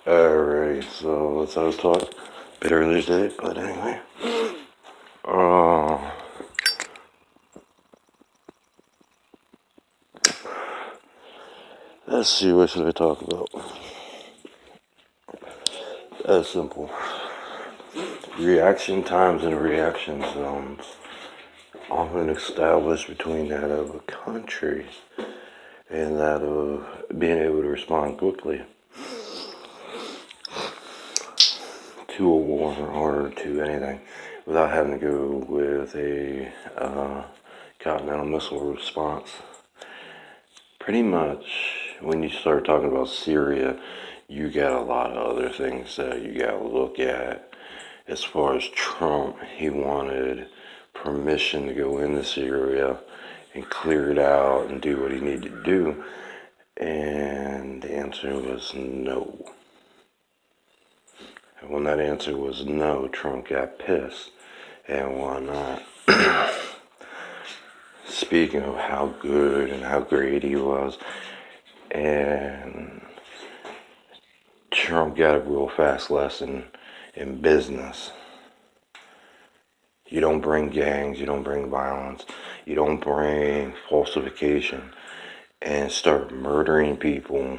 Alright, so let's have a talk a bit earlier today, but anyway. Uh, let's see, what should I talk about? That's simple. Reaction times and reaction zones often established between that of a country and that of being able to respond quickly to a war or to anything without having to go with a continental missile response. Pretty much, when you start talking about Syria, you got a lot of other things that you got to look at. As far as Trump, he wanted permission to go into Syria and clear it out and do what he needed to do. And the answer was no. And when that answer was no, Trump got pissed and whatnot. Speaking of how good and how great he was, and Trump got a real fast lesson in business. You don't bring gangs, you don't bring violence, you don't bring falsification and start murdering people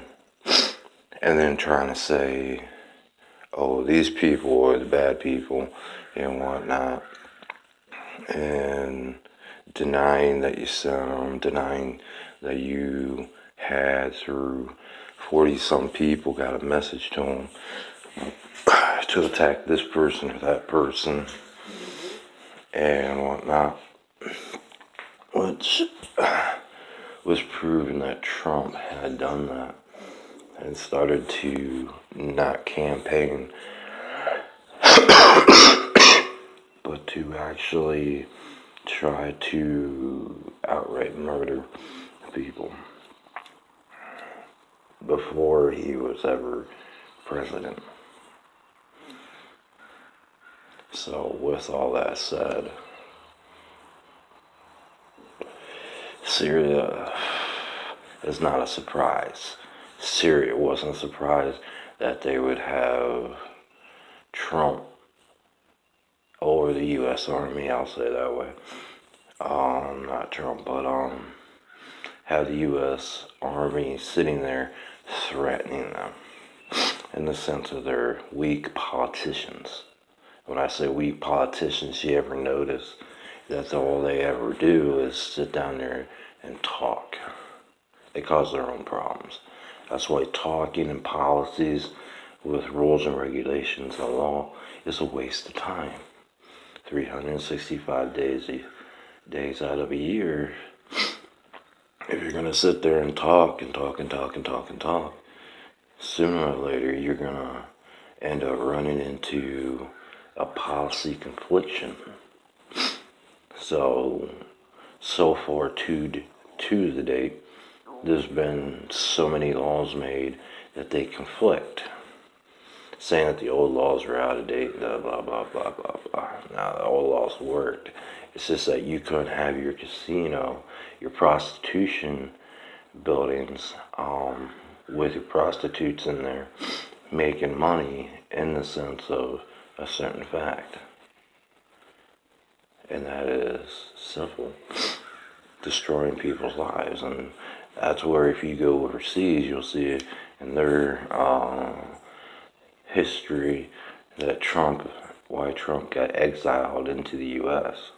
and then trying to say, oh, these people are the bad people and whatnot, and denying that you sent them, denying that you had through 40-some people got a message to them to attack this person or that person and whatnot, which was proven that Trump had done that and started to not campaign but to actually try to outright murder people before he was ever president. So with all that said, Syria is not a surprise. Syria wasn't a surprise that they would have Trump over the U.S. Army, I'll say that way. Not Trump, but have the U.S. Army sitting there threatening them in the sense of they're weak politicians. When I say weak politicians, you ever notice that all they ever do is sit down there and talk. They cause their own problems. That's why talking and policies with rules and regulations and law is a waste of time. 365 days out of a year, if you're going to sit there and talk and talk and talk and talk and talk, sooner or later you're going to end up running into a policy confliction. So far to the date, there's been so many laws made that they conflict, saying that the old laws are out of date, blah, blah, blah, blah, blah, blah. Now, the old laws worked. It's just that you couldn't have your casino, your prostitution buildings, with your prostitutes in there making money in the sense of a certain fact. And that is simple. Destroying people's lives. And that's where if you go overseas, you'll see it in their history that why Trump got exiled into the U.S.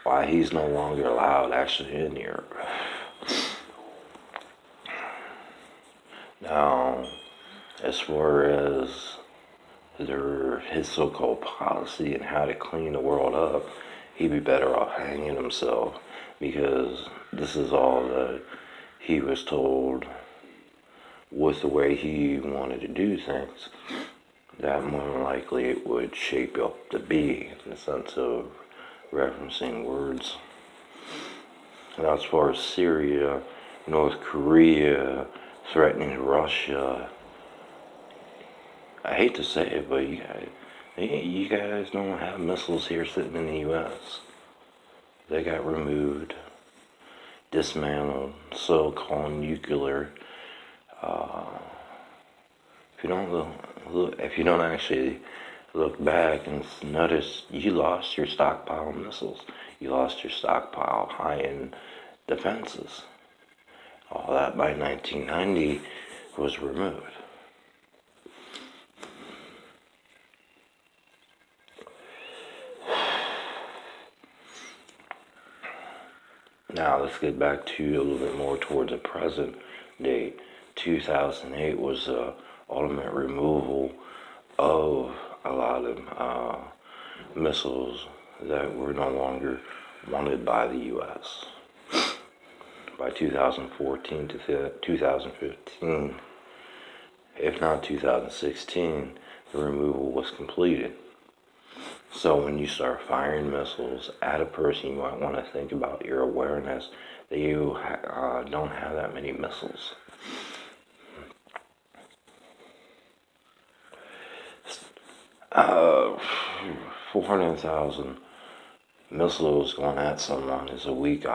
Why he's no longer allowed actually in Europe. Now, as far as his so-called policy and how to clean the world up, he'd be better off hanging himself, because this is all that he was told with the way he wanted to do things, that more than likely it would shape up to be, in the sense of referencing words. Now, as far as Syria, North Korea threatening Russia, I hate to say it, but you guys don't have missiles here sitting in the U.S. They got removed. dismantled so-called nuclear. If you don't actually look back and notice, you lost your stockpile of missiles. You lost your stockpile of high-end defenses. All that by 1990 was removed. Now let's get back to a little bit more towards the present date. 2008 was the ultimate removal of a lot of missiles that were no longer wanted by the U.S. By 2014 to 2015, if not 2016, the removal was completed. So when you start firing missiles at a person, you might want to think about your awareness that you don't have that many missiles. 400,000 missiles going at someone is a weak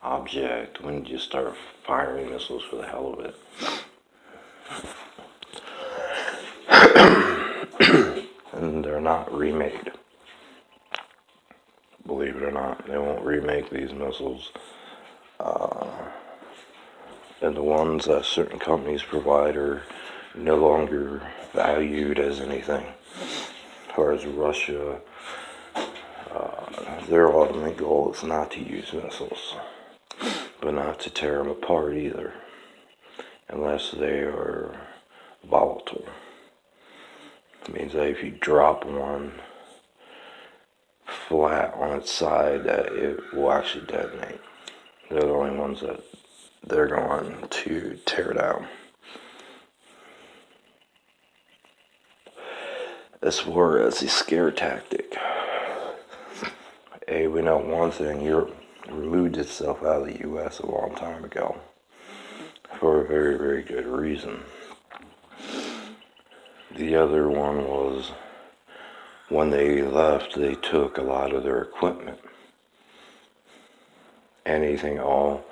object when you just start firing missiles for the hell of it. And they're not remade. Believe it or not, they won't remake these missiles. And the ones that certain companies provide are no longer valued as anything. As far as Russia, their ultimate goal is not to use missiles, but not to tear them apart either, unless they are volatile. It means that if you drop one flat on its side, that it will actually detonate. They're the only ones that they're going to tear down. As far as the scare tactic, we know one thing: Europe removed itself out of the U.S. a long time ago for a very, very good reason. The other one was when they left, they took a lot of their equipment. Anything, all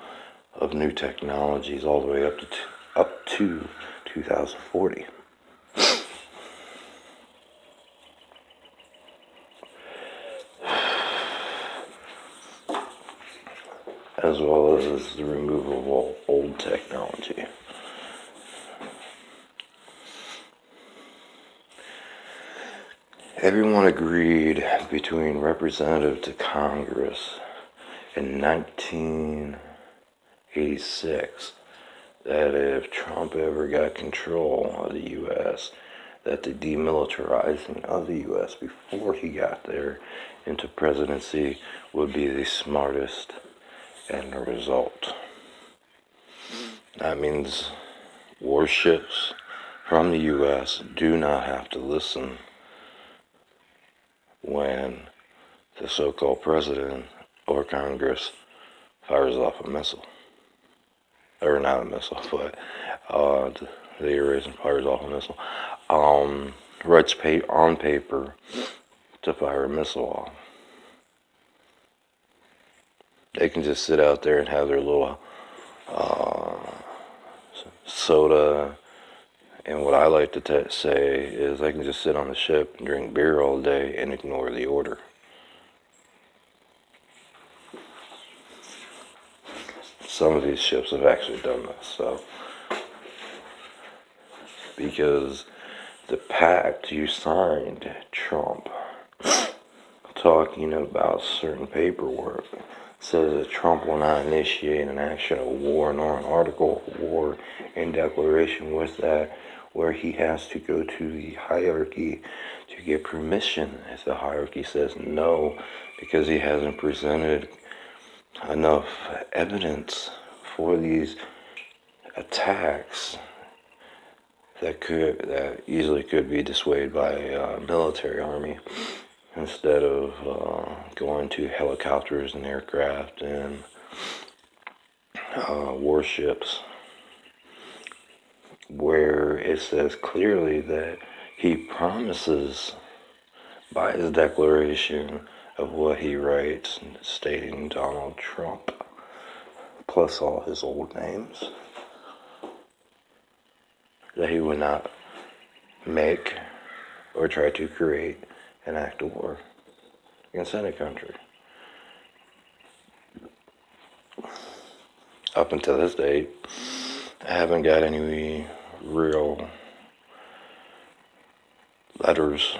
of new technologies, all the way up to 2040. As well as the removal of all old technology. Everyone agreed between representative to Congress in 1986 that if Trump ever got control of the U.S., that the demilitarizing of the U.S. before he got there into presidency would be the smartest end result. That means warships from the U.S. do not have to listen when the so-called president or Congress fires off a missile. Or not a missile, but the Eurasian fires off a missile. Writes on paper to fire a missile off. They can just sit out there and have their little soda. And what I like to say is they can just sit on the ship and drink beer all day and ignore the order. Some of these ships have actually done this, so. Because the pact you signed, Trump, talking about certain paperwork, says that Trump will not initiate an action of war nor an article of war in declaration with that, where he has to go to the hierarchy to get permission. If the hierarchy says no, because he hasn't presented enough evidence for these attacks that easily could be dissuaded by a military army, instead of going to helicopters and aircraft and warships, where it says clearly that he promises by his declaration of what he writes, stating Donald Trump plus all his old names, that he would not make or try to create an act of war against any country. Up until this date, I haven't got any real letters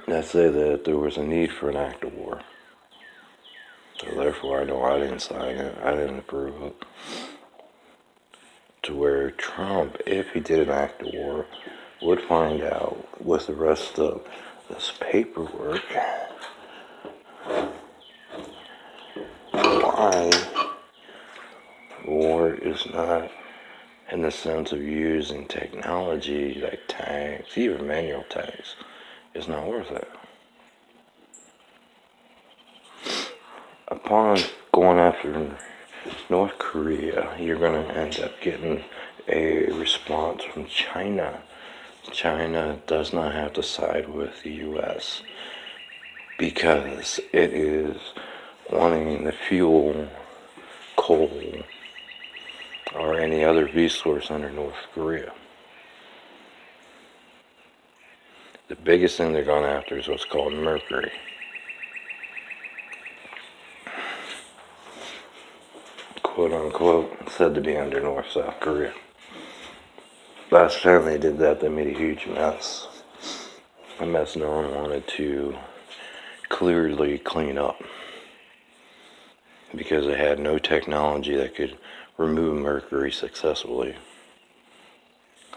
that say that there was a need for an act of war. So therefore, I know I didn't sign it. I didn't approve it. To where Trump, if he did an act of war, would find out with the rest of this paperwork why war is not, in the sense of using technology like tanks, even manual tanks, is not worth it. Upon going after North Korea, you're going to end up getting a response from China. China does not have to side with the U.S. because it is wanting to fuel coal or any other resource under North Korea. The biggest thing they're going after is what's called mercury. Quote unquote, said to be under South Korea. Last time they did that, they made a huge mess. A mess no one wanted to clearly clean up, because they had no technology that could remove mercury successfully.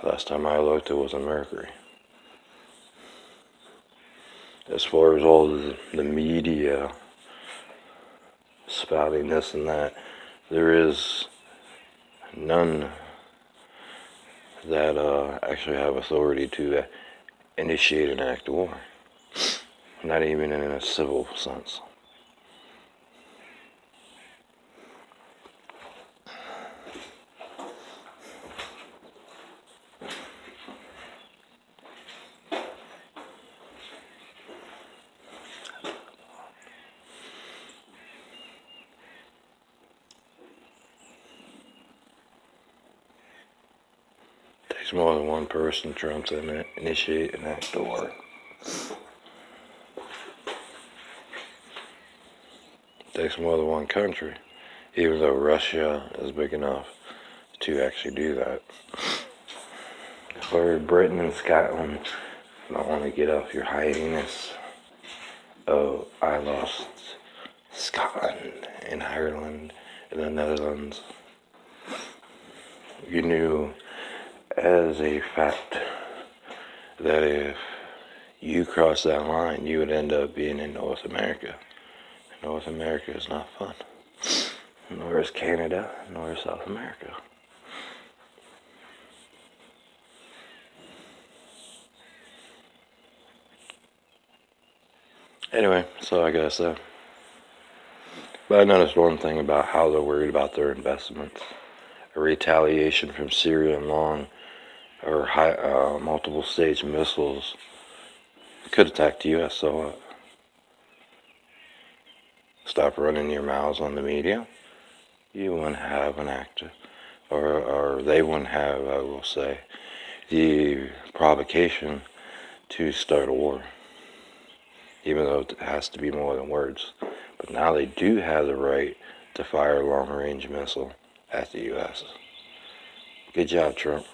Last time I looked, it wasn't mercury. As far as all the media spouting this and that, there is none that actually have authority to initiate an act of war. Not even in a civil sense. Takes more than one person, Trump, to initiate an act of war. Takes more than one country, even though Russia is big enough to actually do that. For Britain and Scotland, you might want to get off your hiatus. Oh, I lost Scotland and Ireland and the Netherlands. You knew as a fact that if you crossed that line, you would end up being in North America. North America is not fun. Nor is Canada, nor is South America. Anyway, that's all I gotta say. But I noticed one thing about how they're worried about their investments. A retaliation from Syria and long or multiple stage missiles could attack the U.S. So what? Stop running your mouths on the media. You wouldn't have an actor, or they wouldn't have, I will say, the provocation to start a war. Even though it has to be more than words. But now they do have the right to fire a long-range missile at the U.S. Good job, Trump.